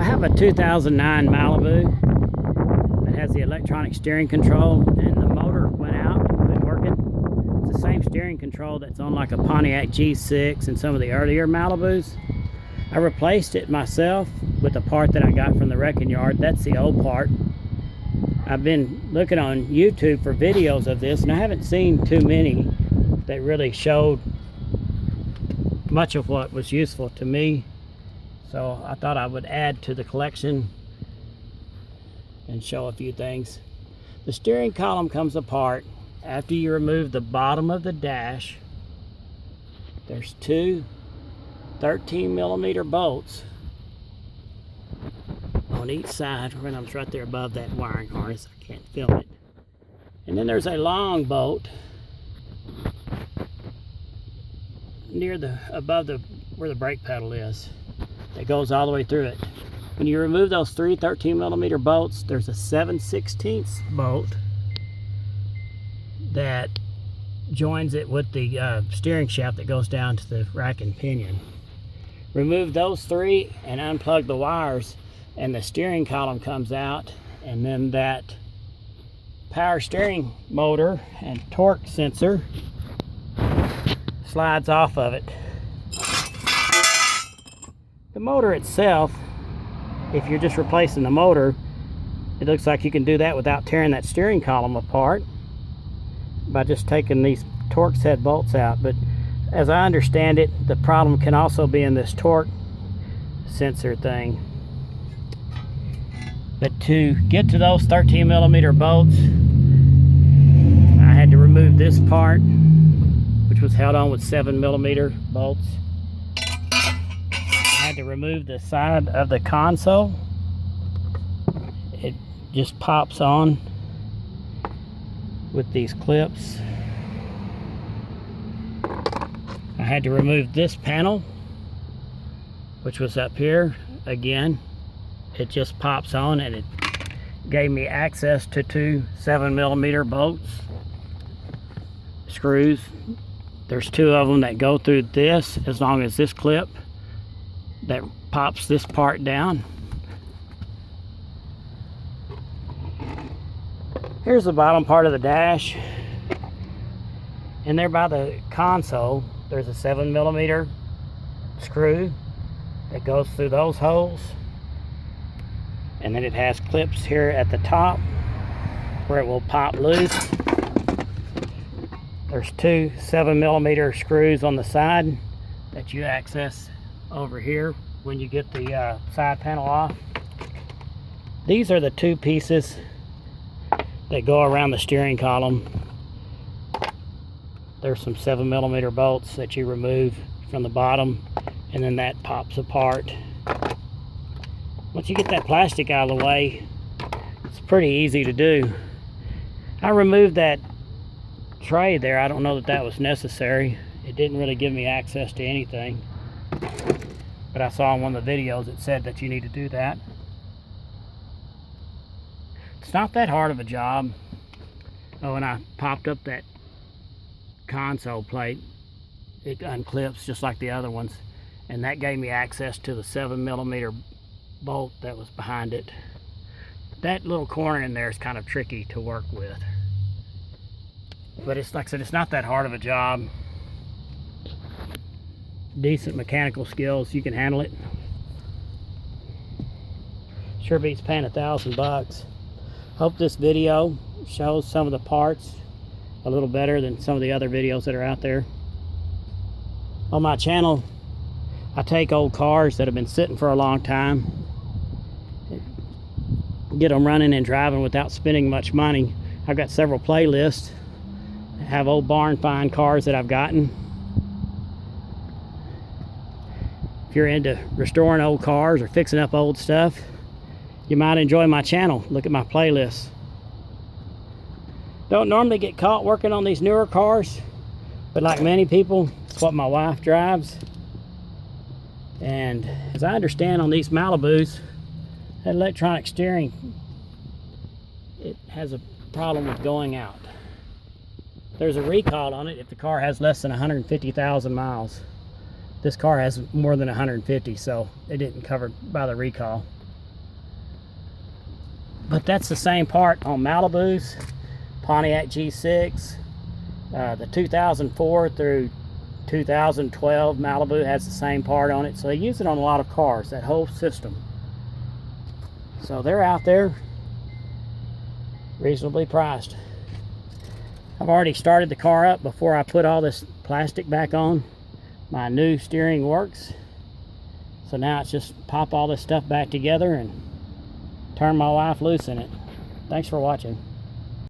I have a 2009 Malibu that has the electronic steering control, and the motor went out, quit working. It's the same steering control that's on like a Pontiac G6 and some of the earlier Malibus. I replaced it myself with a part that I got from the wrecking yard. That's the old part. I've been looking on YouTube for videos of this, and I haven't seen too many that really showed much of what was useful to me. So I thought I would add to the collection and show a few things. The steering column comes apart after you remove the bottom of the dash. There's two 13mm bolts on each side. It's right there above that wiring harness. I can't film it. And then there's a long bolt near where the brake pedal is. It goes all the way through it. When you remove those three 13mm bolts, there's a 7/16 bolt that joins it with the steering shaft that goes down to the rack and pinion. Remove those three and unplug the wires, and the steering column comes out, and then that power steering motor and torque sensor slides off of it. The motor itself, if you're just replacing the motor, it looks like you can do that without tearing that steering column apart by just taking these torque set bolts out. But as I understand it, the problem can also be in this torque sensor thing. But to get to those 13mm bolts, I had to remove this part, which was held on with 7mm bolts. I had to remove the side of the console. It just pops on with these clips. I had to remove this panel, which was up here. Again, it just pops on, and it gave me access to two 7mm bolts, screws. There's two of them that go through this, as long as this clip that pops this part down. Here's the bottom part of the dash, and there by the console there's a 7mm screw that goes through those holes, and then it has clips here at the top where it will pop loose. There's two 7mm screws on the side that you access over here when you get the side panel off. These are the two pieces that go around the steering column. There's some 7mm bolts that you remove from the bottom, and then that pops apart. Once you get that plastic out of the way, it's pretty easy to do. I removed that tray there. I don't know that that was necessary. It didn't really give me access to anything, but I saw in one of the videos it said that you need to do that. It's not that hard of a job. Oh, and I popped up that console plate. It unclips just like the other ones, and that gave me access to the 7mm bolt that was behind it. That little corner in there is kind of tricky to work with, but it's like I said, it's not that hard of a job. Decent mechanical skills, you can handle it. Sure beats paying $1,000. Hope this video shows some of the parts a little better than some of the other videos that are out there. On my channel, I take old cars that have been sitting for a long time, get them running and driving without spending much money. I've got several playlists. I have old barn find cars that I've gotten. If you're into restoring old cars or fixing up old stuff, you might enjoy my channel. Look at my playlists. Don't normally get caught working on these newer cars, but like many people, it's what my wife drives. And as I understand, on these Malibus, that electronic steering, it has a problem with going out. There's a recall on it if the car has less than 150,000 miles. This car has more than 150, so it didn't cover by the recall. But that's the same part on Malibus, Pontiac G6, the 2004 through 2012 Malibu has the same part on it. So they use it on a lot of cars, that whole system. So they're out there, reasonably priced. I've already started the car up before I put all this plastic back on. My new steering works. So now it's just pop all this stuff back together and turn my wife loose in it. Thanks for watching.